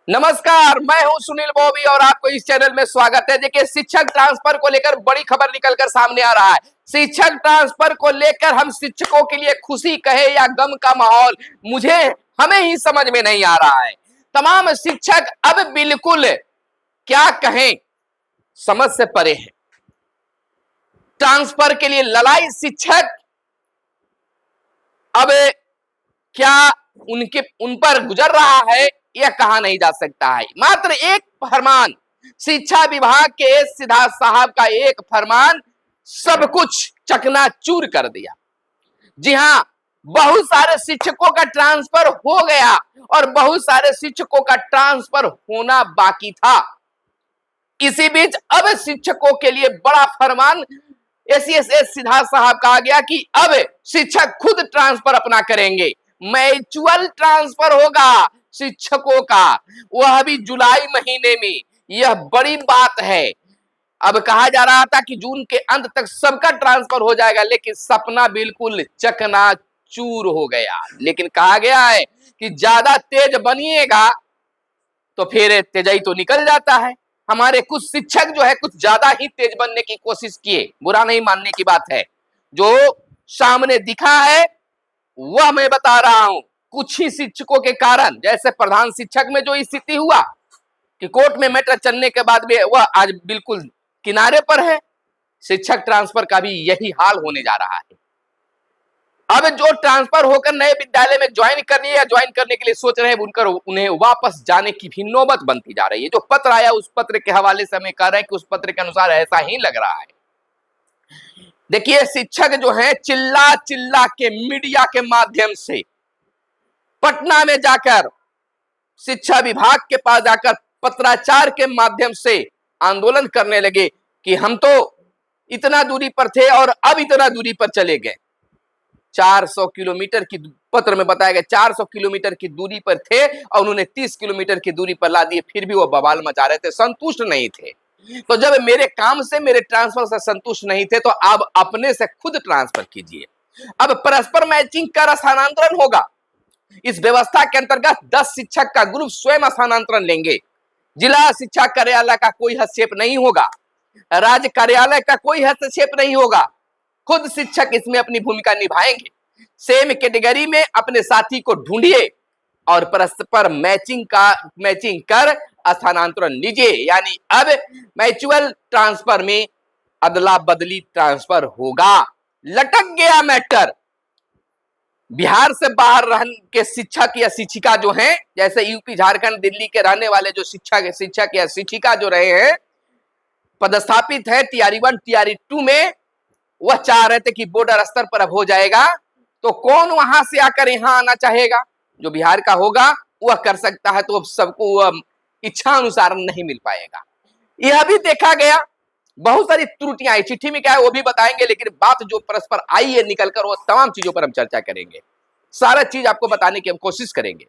नमस्कार, मैं हूं सुनील बॉबी और आपको इस चैनल में स्वागत है। देखिए, शिक्षक ट्रांसफर को लेकर बड़ी खबर निकलकर सामने आ रहा है। शिक्षक ट्रांसफर को लेकर हम शिक्षकों के लिए खुशी कहे या गम का माहौल मुझे हमें ही समझ में नहीं आ रहा है। तमाम शिक्षक अब बिल्कुल क्या कहें, समझ से परे हैं। ट्रांसफर के लिए लड़ाई शिक्षक अब क्या उन पर गुजर रहा है, यह कहा नहीं जा सकता है। मात्र एक फरमान, शिक्षा विभाग के सिद्धार्थ साहब का एक फरमान सब कुछ चकनाचूर कर दिया। जी हां, बहुत सारे शिक्षकों का ट्रांसफर हो गया और बहुत सारे शिक्षकों का ट्रांसफर होना बाकी था। इसी बीच अब शिक्षकों के लिए बड़ा फरमान एसीएस सिद्धार्थ साहब कहा गया कि अब शिक्षक खुद ट्रांसफर अपना करेंगे। म्यूचुअल ट्रांसफर होगा शिक्षकों का, वह भी जुलाई महीने में। यह बड़ी बात है। अब कहा जा रहा था कि जून के अंत तक सबका ट्रांसफर हो जाएगा, लेकिन सपना बिल्कुल चकनाचूर हो गया। लेकिन कहा गया है कि ज्यादा तेज बनिएगा तो फिर तेजाई तो निकल जाता है। हमारे कुछ शिक्षक जो है कुछ ज्यादा ही तेज बनने की कोशिश किए, बुरा नहीं मानने की बात है। जो सामने दिखा है वह मैं बता रहा हूं। कुछ ही शिक्षकों के कारण, जैसे प्रधान शिक्षक में जो स्थिति हुआ कि कोर्ट में मैटर चलने के बाद भी वह आज बिल्कुल किनारे पर है, शिक्षक ट्रांसफर का भी यही हाल होने जा रहा है। अब जो ट्रांसफर होकर नए विद्यालय में ज्वाइन करने या ज्वाइन करने के लिए सोच रहे हैं, उन्हें वापस जाने की भी नौबत बनती जा रही है। जो पत्र आया उस पत्र के हवाले से हमें कह रहे हैं कि उस पत्र के अनुसार ऐसा ही लग रहा है। देखिए, शिक्षक जो हैं चिल्ला चिल्ला के मीडिया के माध्यम से पटना में जाकर, शिक्षा विभाग के पास जाकर पत्राचार के माध्यम से आंदोलन करने लगे कि हम तो इतना दूरी पर थे और अब इतना दूरी पर चले गए। 400 किलोमीटर की, पत्र में बताया गया 400 किलोमीटर की दूरी पर थे और उन्होंने 30 किलोमीटर की दूरी पर ला दिए, फिर भी वो बवाल मचा रहे थे, संतुष्ट नहीं थे। तो जब मेरे काम से, मेरे ट्रांसफर से संतुष्ट नहीं थे तो अब अपने से खुद ट्रांसफर कीजिए। अब परस्पर मैचिंग कर स्थानांतरण होगा। इस व्यवस्था के अंतर्गत 10 शिक्षक का ग्रुप स्वयं स्थानांतरण लेंगे। जिला शिक्षा कार्यालय का कोई हस्तक्षेप नहीं होगा, राज्य कार्यालय का कोई हस्तक्षेप नहीं होगा, खुद शिक्षक इसमें अपनी भूमिका निभाएंगे। सेम कैटेगरी में अपने साथी को ढूंढिए और परस्पर मैचिंग कर स्थानांतरण लीजिए। यानी अब म्यूचुअल ट्रांसफर में अदला बदली ट्रांसफर होगा। लटक गया मैटर। बिहार से बाहर रहने के शिक्षक या शिक्षिका जो हैं, जैसे यूपी, झारखंड, दिल्ली के रहने वाले जो शिक्षक या शिक्षिका जो रहे हैं, पदस्थापित है टीआरई 1 टीआरई 2 में, वह चाह रहे थे कि बॉर्डर स्तर पर अब हो जाएगा तो कौन वहां से आकर यहां आना चाहेगा। जो बिहार का होगा वह कर सकता है, तो अब सबको इच्छा अनुसार नहीं मिल पाएगा। यह भी देखा गया। बहुत सारी त्रुटियां आई, चिट्ठी में क्या है वो भी बताएंगे, लेकिन बात जो परस्पर आई है निकलकर, वो तमाम चीजों पर हम चर्चा करेंगे। सारा चीज आपको बताने की हम कोशिश करेंगे।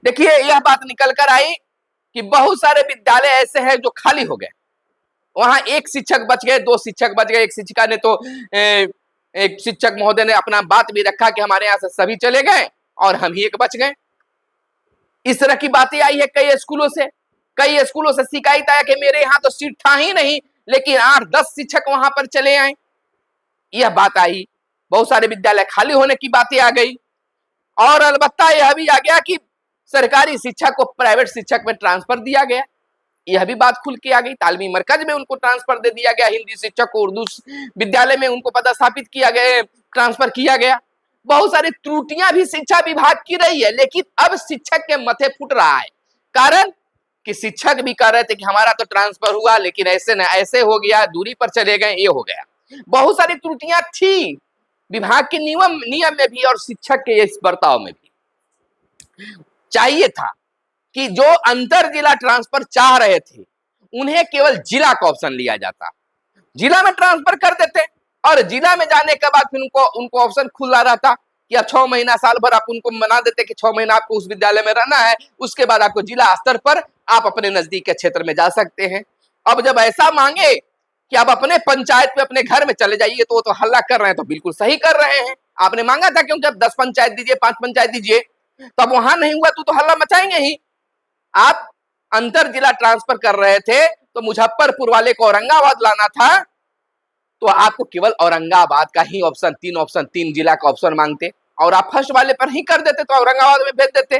देखिए, यह बात निकलकर आई कि बहुत सारे विद्यालय ऐसे हैं जो खाली हो गए। वहां एक शिक्षक बच गए, 2 शिक्षक बच गए। एक शिक्षिका ने तो एक शिक्षक महोदय ने अपना बात भी रखा कि हमारे यहाँ से सभी चले गए और हम ही एक बच गए। इस तरह की बातें आई है कई स्कूलों से। कई स्कूलों से शिकायत आया कि मेरे यहाँ तो सीट था ही नहीं, लेकिन 8-10 शिक्षक वहां पर चले आए। यह बात आई। बहुत सारे विद्यालय खाली होने की बातें आ गई और अलबत्ता यह भी आ गया कि सरकारी शिक्षक को प्राइवेट शिक्षक में ट्रांसफर दिया गया। यह भी बात खुल के आ गई। तालमी मरकज में उनको ट्रांसफर दे दिया गया, हिंदी शिक्षक को उर्दू विद्यालय में उनको पदस्थापित किया गया, ट्रांसफर किया गया। बहुत सारी त्रुटियां भी शिक्षा विभाग की रही है, लेकिन अब शिक्षक के मथे फूट रहा है। कारण कि शिक्षक भी कह रहे थे कि हमारा तो ट्रांसफर हुआ, लेकिन ऐसे न ऐसे हो गया, दूरी पर चले गए, ये हो गया। बहुत सारी त्रुटियां थी विभाग के नियम में भी और शिक्षक के इस बर्ताव में भी। चाहिए था कि जो अंतर जिला ट्रांसफर चाह रहे थे उन्हें केवल जिला का ऑप्शन लिया जाता, जिला में ट्रांसफर कर देते और जिला में जाने के बाद फिर उनको ऑप्शन खुला रहता कि अब 6 महीना, साल भर आप उनको मना देते कि 6 महीना आपको उस विद्यालय में रहना है, उसके बाद आपको जिला स्तर पर आप अपने नजदीक के क्षेत्र में जा सकते हैं। अब जब ऐसा मांगे कि आप अपने पंचायत में, अपने घर में चले जाइए, तो वो तो हल्ला कर रहे हैं, तो बिल्कुल सही कर रहे हैं। आपने मांगा था क्योंकि अब 10 पंचायत दीजिए, 5 पंचायत दीजिए, तब वहां नहीं हुआ तो हल्ला मचाएंगे ही। आप अंतर जिला ट्रांसफर कर रहे थे तो मुजफ्फरपुर वाले को औरंगाबाद लाना था, तो आपको केवल औरंगाबाद का ही ऑप्शन, 3 जिला का ऑप्शन मांगते और आप फर्स्ट वाले पर ही कर देते तो औरंगाबाद में भेज देते।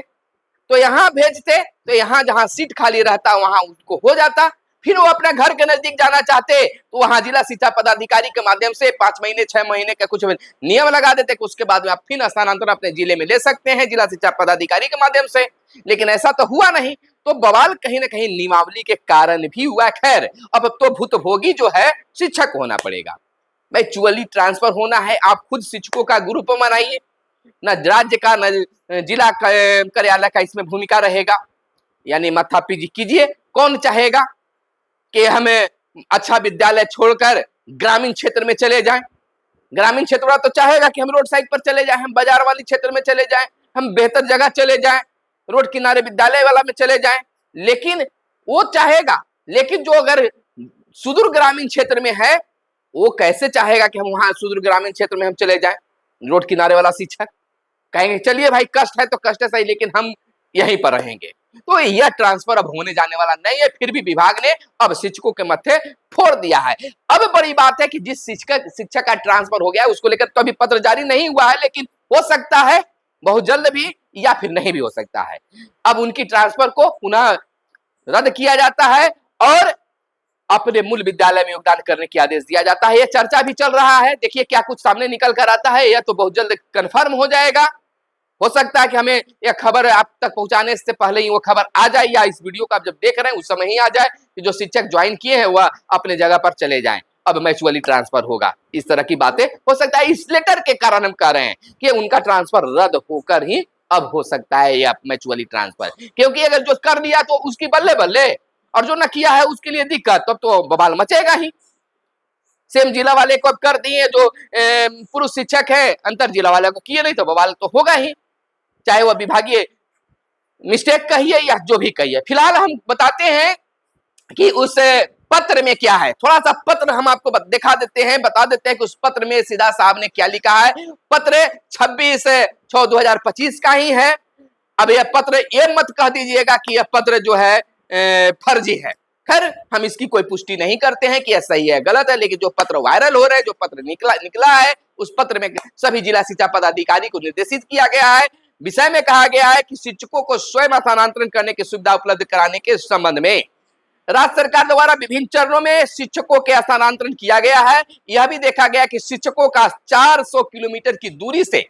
तो यहां भेजते तो यहां जहां सीट खाली रहता वहां उसको हो जाता। फिर वो अपने घर के नजदीक जाना चाहते तो वहां जिला शिक्षा पदाधिकारी के माध्यम से 5 महीने 6 महीने का कुछ नियम लगा देते कि उसके बाद में आप फिर स्थानांतरण अपने जिले में ले सकते हैं जिला शिक्षा पदाधिकारी के माध्यम से। लेकिन ऐसा तो हुआ नहीं, तो बवाल कहीं ना कहीं नियमावली के कारण भी हुआ। खैर, अब तो भुतभोगी जो है शिक्षक होना पड़ेगा, मैच्युअली ट्रांसफर होना है। आप खुद शिक्षकों का ग्रुप बनाइए, न राज्य का न जिला कार्यालय का इसमें भूमिका रहेगा, यानी माथापच्ची कीजिए। कौन चाहेगा कि हमें अच्छा विद्यालय छोड़कर ग्रामीण क्षेत्र में चले जाएं? ग्रामीण क्षेत्र वाला तो चाहेगा कि हम रोड साइड पर चले जाएं, हम बाजार वाली क्षेत्र में चले जाएं, हम बेहतर जगह चले जाएं, रोड किनारे विद्यालय वाला में चले जाएं। लेकिन वो चाहेगा, लेकिन जो अगर सुदूर ग्रामीण क्षेत्र में है वो कैसे चाहेगा कि हम वहां सुदूर ग्रामीण क्षेत्र में हम चले जाएं? रोड किनारे वाला शिक्षक कहेंगे चलिए भाई कष्ट है तो कष्ट है सही, लेकिन हम यहीं पर रहेंगे। तो यह ट्रांसफर अब होने जाने वाला नहीं है। फिर भी विभाग ने अब शिक्षकों के मत्थे फोड़ दिया है। अब बड़ी बात है कि जिस शिक्षक का ट्रांसफर हो गया है उसको लेकर तो अभी पत्र जारी नहीं हुआ है, लेकिन हो सकता है बहुत जल्द भी या फिर नहीं भी हो सकता है। अब उनकी ट्रांसफर को पुनः रद्द किया जाता है और अपने मूल विद्यालय में योगदान करने की आदेश दिया जाता है। यह चर्चा भी चल रहा है, देखिए क्या कुछ सामने निकल कर आता है। यह तो बहुत जल्द कंफर्म हो जाएगा। हो सकता है कि हमें यह खबर आप तक पहुंचाने से पहले ही वो खबर आ जाए, या इस वीडियो को आप जब देख रहे हैं उस समय ही आ जाए कि जो शिक्षक ज्वाइन किए हैं वह अपने जगह पर चले जाएं, अब मैच्युअली ट्रांसफर होगा। इस तरह की बातें हो सकता है। इस लेटर के कारण हम कह रहे हैं कि उनका ट्रांसफर रद्द होकर ही अब हो सकता है यह मैच्युअली ट्रांसफर, क्योंकि अगर जो कर दिया तो उसकी बल्ले बल्ले, और जो न किया है उसके लिए दिक्कत, तब तो बवाल मचेगा ही। सेम जिला वाले को अब कर दिए, जो पुरुष शिक्षक है अंतर जिला वाले को किए नहीं, तो बवाल तो होगा ही, चाहे वह विभागीय मिस्टेक कहिए या जो भी कहिए। फिलहाल हम बताते हैं कि उस पत्र में क्या है। थोड़ा सा पत्र हम आपको दिखा देते हैं, बता देते हैं कि उस पत्र में सीधा साहब ने क्या लिखा है। पत्र 26/6/2025 का ही है। अब यह पत्र ये मत कह दीजिएगा कि यह पत्र जो है फर्जी है। खैर, हम इसकी कोई पुष्टि नहीं करते हैं कि यह सही है गलत है, लेकिन जो पत्र वायरल हो रहा है, जो पत्र निकला है, उस पत्र में सभी जिला शिक्षा पदाधिकारी को निर्देशित किया गया है। विषय में कहा गया है कि शिक्षकों को स्वयं स्थानांतरण करने की सुविधा उपलब्ध कराने के संबंध में राज्य सरकार द्वारा विभिन्न चरणों में शिक्षकों के स्थानांतरण किया गया है। यह भी देखा गया कि शिक्षकों का 400 किलोमीटर की दूरी से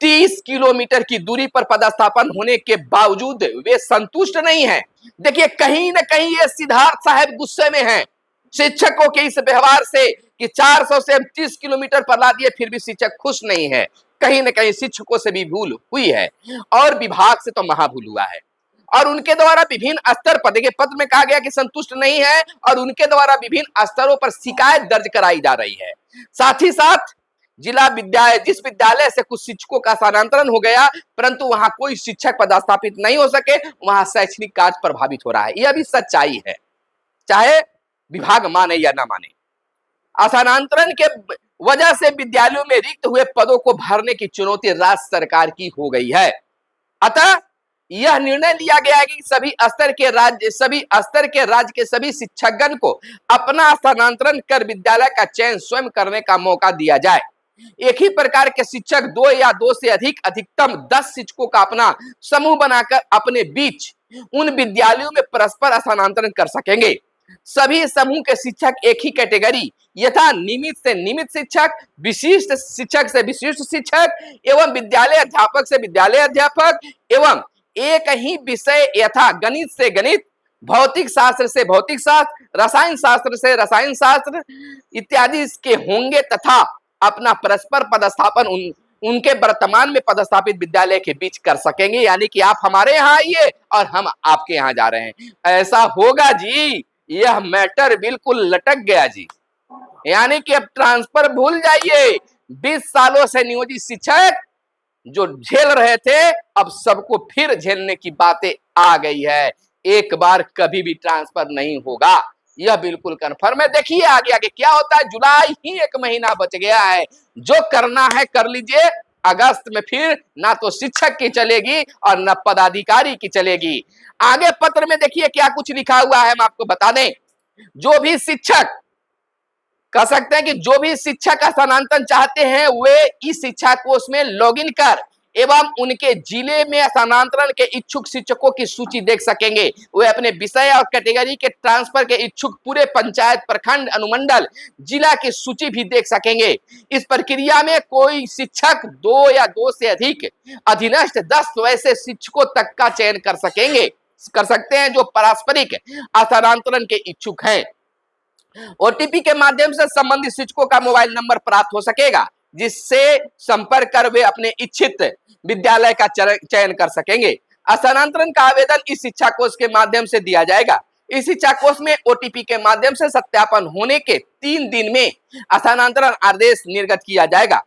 30 किलोमीटर की दूरी पर पदस्थापन होने के बावजूद वे संतुष्ट नहीं हैं। देखिए, कहीं ना कहीं ये सिद्धार्थ साहब गुस्से में हैं शिक्षकों के इस व्यवहार से कि 400 से 30 किलोमीटर पर ला दिए, फिर भी शिक्षक खुश नहीं है। कहीं ना कहीं शिक्षकों से भी भूल हुई है और विभाग से तो महाभूल हुआ है, और उनके द्वारा विभिन्न स्तर पर, देखिए पत्र में कहा गया कि संतुष्ट नहीं है और उनके द्वारा विभिन्न स्तरों पर शिकायत दर्ज कराई जा रही है। साथ ही साथ जिस विद्यालय से कुछ शिक्षकों का स्थानांतरण हो गया परंतु वहां कोई शिक्षक पदस्थापित नहीं हो सके, वहां शैक्षणिक कार्य प्रभावित हो रहा है। यह भी सच्चाई है, चाहे विभाग माने या ना माने। स्थानांतरण के वजह से विद्यालयों में रिक्त हुए पदों को भरने की चुनौती राज्य सरकार की हो गई है। अतः यह निर्णय लिया गया है कि सभी स्तर के राज्य के सभी शिक्षकगण को अपना स्थानांतरण कर विद्यालय का चयन स्वयं करने का मौका दिया जाए। एक ही प्रकार के शिक्षक 2 या 2 से अधिकतम 10 शिक्षकों का अपना समूह बनाकर अपने बीच उन विद्यालयों में परस्पर स्थानांतरण कर सकेंगे। सभी समूह के शिक्षक एक ही कैटेगरी यथा नियमित से नियमित शिक्षक, विशिष्ट शिक्षक से विशिष्ट शिक्षक एवं विद्यालय अध्यापक से विद्यालय अध्यापक एवं एक ही विषय यथा गणित से गणित, भौतिक शास्त्र से भौतिक शास्त्र, रसायन शास्त्र से रसायन शास्त्र इत्यादि के होंगे तथा अपना परस्पर पदस्थापन उनके वर्तमान में पदस्थापित विद्यालय के बीच कर सकेंगे। यानी कि आप हमारे यहाँ आइए और हम आपके यहाँ जा रहे हैं, ऐसा होगा जी। यह मैटर बिल्कुल लटक गया जी। यानी कि अब ट्रांसफर भूल जाइए। 20 सालों से नियोजित शिक्षक जो झेल रहे थे, अब सबको फिर झेलने की बातें आ गई है। एक बार कभी भी ट्रांसफर नहीं होगा, यह बिल्कुल कन्फर्म है। देखिए आगे आगे क्या होता है। जुलाई ही 1 महीना बच गया है, जो करना है कर लीजिए, अगस्त में फिर ना तो शिक्षक की चलेगी और न पदाधिकारी की चलेगी। आगे पत्र में देखिए क्या कुछ लिखा हुआ है, हम आपको बता दें। जो भी शिक्षक, कह सकते हैं कि जो भी शिक्षक स्थानांतरण चाहते हैं वे इस शिक्षा कोष में लॉगिन कर एवं उनके जिले में स्थानांतरण के इच्छुक शिक्षकों की सूची देख सकेंगे। वे अपने विषय और कैटेगरी के ट्रांसफर के इच्छुक पूरे पंचायत, प्रखंड, अनुमंडल, जिला की सूची भी देख सकेंगे। इस प्रक्रिया में कोई शिक्षक 2 या 2 से अधिक अधीनस्थ 10 वैसे शिक्षकों तक का चयन कर सकते हैं जो पारस्परिक स्थानांतरण के इच्छुक हैं। ओटीपी के माध्यम से संबंधित शिक्षकों का मोबाइल नंबर प्राप्त हो सकेगा, जिससे संपर्क कर वे अपने इच्छित विद्यालय का चयन कर सकेंगे। स्थानांतरण का आवेदन इस शिक्षा कोष के माध्यम से दिया जाएगा। इस शिक्षा कोष में ओटीपी के माध्यम से सत्यापन होने के 3 दिन में स्थानांतरण आदेश निर्गत किया जाएगा।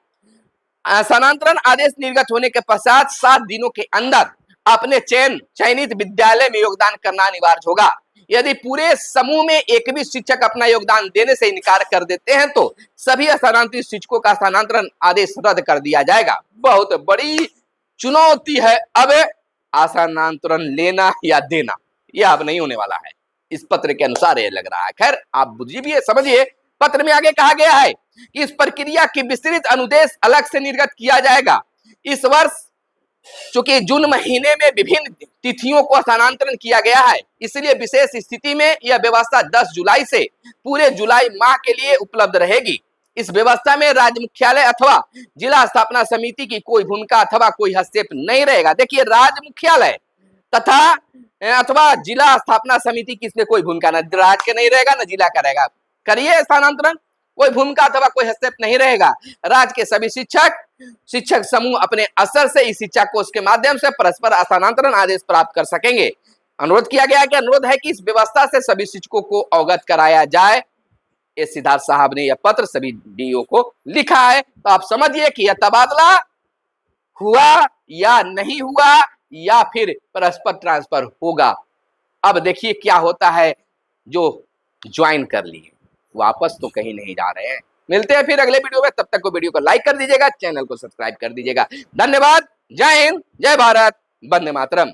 स्थानांतरण आदेश निर्गत होने के पश्चात 7 दिनों के अंदर अपने चयनित विद्यालय में योगदान करना अनिवार्य होगा। यदि पूरे समूह में एक भी शिक्षक अपना योगदान देने से इनकार कर देते हैं तो सभी स्थानांतरित शिक्षकों का स्थानांतरण आदेश रद्द कर दिया जाएगा। बहुत बड़ी चुनौती है अब स्थानांतरण लेना या देना, यह अब नहीं होने वाला है, इस पत्र के अनुसार यह लग रहा है। खैर आप बुझिए समझिए। पत्र में आगे कहा गया है कि इस प्रक्रिया की विस्तृत अनुदेश अलग से निर्गत किया जाएगा। इस वर्ष चूंकि जून महीने में विभिन्न तिथियों को स्थानांतरण किया गया है, इसलिए विशेष स्थिति में यह व्यवस्था 10 जुलाई से पूरे जुलाई माह के लिए उपलब्ध रहेगी। इस व्यवस्था में राज्य मुख्यालय अथवा जिला स्थापना समिति की कोई भूमिका अथवा कोई हस्तक्षेप नहीं रहेगा। देखिए, राज्य मुख्यालय तथा अथवा जिला स्थापना समिति की इसमें कोई भूमिका, न राज्य का नहीं रहेगा न जिला का रहेगा। करिए स्थानांतरण, कोई भूमिका अथवा कोई हस्तक्षेप नहीं रहेगा। राज्य के सभी शिक्षक समूह अपने असर से इस शिक्षा कोष के माध्यम से परस्पर स्थानांतरण आदेश प्राप्त कर सकेंगे। अनुरोध किया गया कि अनुरोध है कि इस व्यवस्था से सभी शिक्षकों को अवगत कराया जाए। ये सिद्धार्थ साहब ने यह पत्र सभी डीओ को लिखा है। तो आप समझिए कि यह तबादला हुआ या नहीं हुआ या फिर परस्पर ट्रांसफर होगा। अब देखिए क्या होता है। जो ज्वाइन कर लिए वापस तो कहीं नहीं जा रहे हैं। मिलते हैं फिर अगले वीडियो में, तब तक को वीडियो को लाइक कर दीजिएगा, चैनल को सब्सक्राइब कर दीजिएगा। धन्यवाद। जय हिंद, जय भारत, वंदे मातरम।